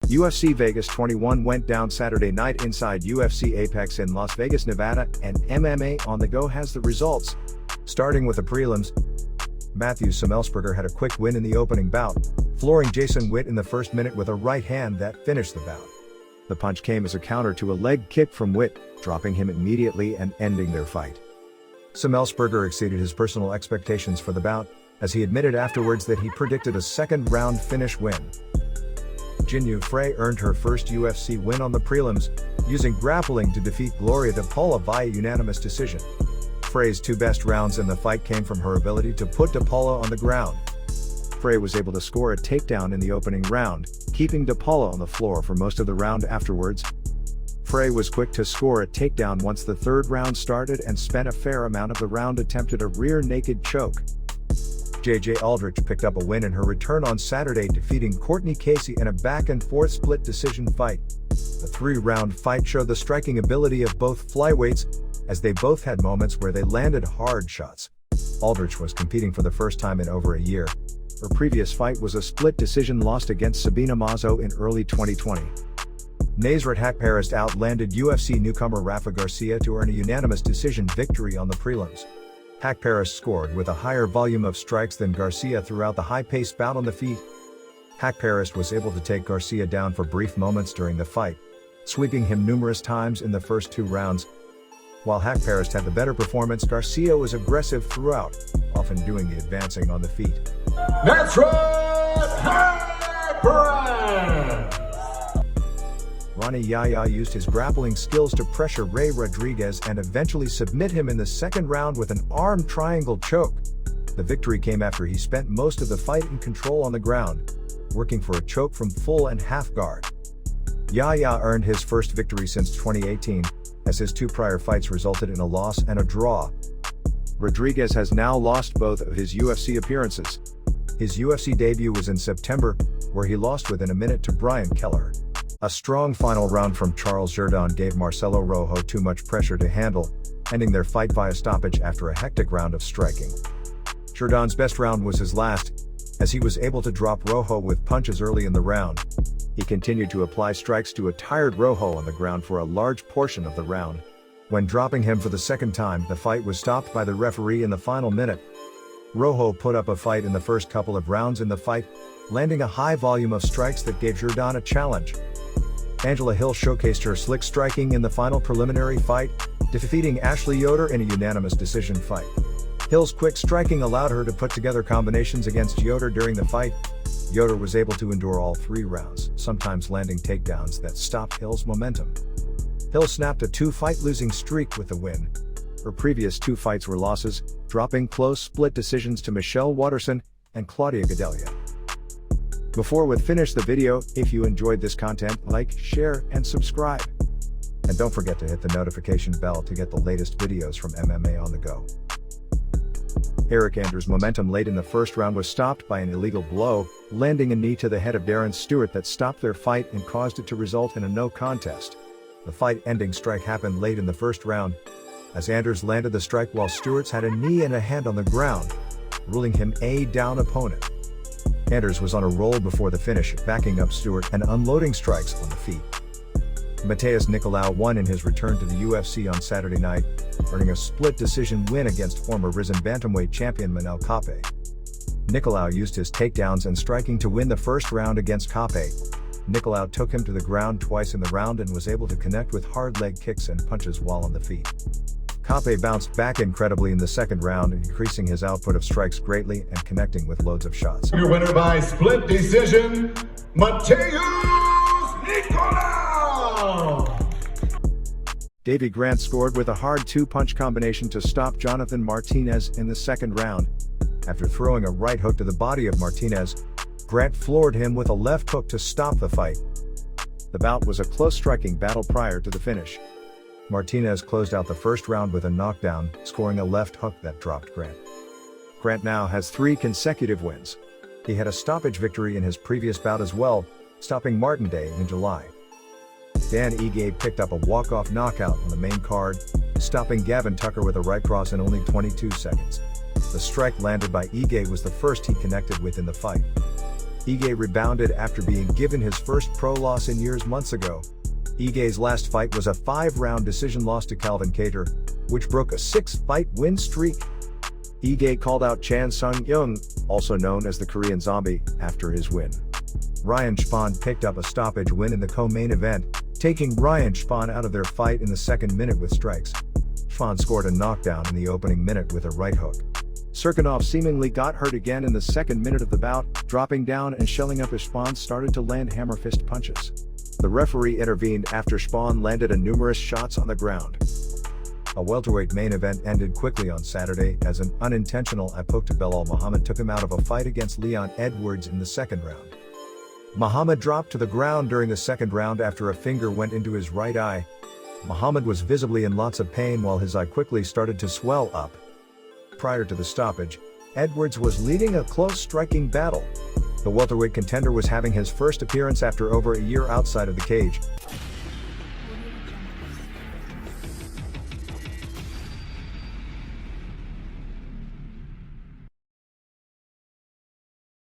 UFC Vegas 21 went down Saturday night inside UFC APEX in Las Vegas, Nevada, and MMA on the Go has the results. Starting with the prelims, Matthew Semelsberger had a quick win in the opening bout, flooring Jason Witt in the first minute with a right hand that finished the bout. The punch came as a counter to a leg kick from Witt, dropping him immediately and ending their fight. Semelsberger exceeded his personal expectations for the bout, as he admitted afterwards that he predicted a second-round finish win. Jinh Frey earned her first UFC win on the prelims, using grappling to defeat Gloria to Paula via unanimous decision. Frey's two best rounds in the fight came from her ability to put Paula on the ground. Frey was able to score a takedown in the opening round, keeping Paula on the floor for most of the round afterwards. Frey was quick to score a takedown once the third round started and spent a fair amount of the round attempted a rear naked choke. Aldrich picked up a win in her return on Saturday, defeating Cortney in a back-and-forth split decision fight. The three-round fight showed the striking ability of both flyweights, as they both had moments where they landed hard shots. Aldrich was competing for the first time in over a year. Her previous fight was a split decision loss against Sabina Mazo in early 2020. Nasrat Haqparast outlanded UFC newcomer Rafa Garcia to earn a unanimous decision victory on the prelims. Haqparast scored with a higher volume of strikes than Garcia throughout the high-paced bout on the feet. Haqparast was able to take Garcia down for brief moments during the fight, sweeping him numerous times in the first two rounds. While Haqparast had the better performance, Garcia was aggressive throughout, often doing the advancing on the feet. Nasrat Haqparast! Rani Yahya used his grappling skills to pressure Rey Rodriguez and eventually submit him in the second round with an arm triangle choke. The victory came after he spent most of the fight in control on the ground, working for a choke from full and half guard. Yahya earned his first victory since 2018, as his two prior fights resulted in a loss and a draw. Rodriguez has now lost both of his UFC appearances. His UFC debut was in September, where he lost within a minute to Brian Kelleher. A strong final round from Jourdain gave Marcelo Rojo too much pressure to handle, ending their fight via stoppage after a hectic round of striking. Jourdain's best round was his last, as he was able to drop Rojo with punches early in the round. He continued to apply strikes to a tired Rojo on the ground for a large portion of the round. When dropping him for the second time, the fight was stopped by the referee in the final minute. Rojo put up a fight in the first couple of rounds in the fight, landing a high volume of strikes that gave Jourdain a challenge. Angela Hill showcased her slick striking in the final preliminary fight, defeating Ashley Yoder in a unanimous decision fight. Hill's quick striking allowed her to put together combinations against Yoder during the fight. Yoder was able to endure all three rounds, sometimes landing takedowns that stopped Hill's momentum. Hill snapped a two-fight losing streak with the win. Her previous two fights were losses, dropping close split decisions to Michelle Waterson and Claudia Gadelha. Before we finish the video, if you enjoyed this content, like, share, and subscribe. And don't forget to hit the notification bell to get the latest videos from MMA on the Go. Eric Anders' momentum late in the first round was stopped by an illegal blow, landing a knee to the head of Darren Stewart that stopped their fight and caused it to result in a no contest. The fight-ending strike happened late in the first round, as Anders landed the strike while Stewart's had a knee and a hand on the ground, ruling him a down opponent. Anders was on a roll before the finish, backing up Stewart and unloading strikes on the feet. Nicolau won in his return to the UFC on Saturday night, earning a split decision win against former risen bantamweight champion Manel Kape. Nicolau used his takedowns and striking to win the first round against Kape. Nicolau took him to the ground twice in the round and was able to connect with hard leg kicks and punches while on the feet. Kape bounced back incredibly in the second round, increasing his output of strikes greatly and connecting with loads of shots. Your winner by split decision, Nicolau! Davey Grant scored with a hard two-punch combination to stop Jonathan Martinez in the second round. After throwing a right hook to the body of Martinez, Grant floored him with a left hook to stop the fight. The bout was a close striking battle prior to the finish. Martinez closed out the first round with a knockdown, scoring a left hook that dropped Grant. Grant now has 3 consecutive wins. He had a stoppage victory in his previous bout as well, stopping Martin Day in July. Dan Ige picked up a walk-off knockout on the main card, stopping Gavin Tucker with a right cross in only 22 seconds. The strike landed by Ige was the first he connected with in the fight. Ige rebounded after being given his first pro loss in years months ago. Ige's last fight was a 5-round decision loss to Calvin Kattar, which broke a 6-fight win streak. Ige called out Chan Sung-young, also known as the Korean Zombie, after his win. Ryan Spann picked up a stoppage win in the co-main event, taking Ryan Spann out of their fight in the second minute with strikes. Spann scored a knockdown in the opening minute with a right hook. Serkinov seemingly got hurt again in the second minute of the bout, dropping down and shelling up as Spann started to land hammer fist punches. The referee intervened after Spann landed numerous shots on the ground. A welterweight main event ended quickly on Saturday as an unintentional eye poke to Belal Muhammad took him out of a fight against Leon Edwards in the second round. Muhammad dropped to the ground during the second round after a finger went into his right eye. Muhammad was visibly in lots of pain while his eye quickly started to swell up. Prior to the stoppage, Edwards was leading a close striking battle. The welterweight contender was having his first appearance after over a year outside of the cage.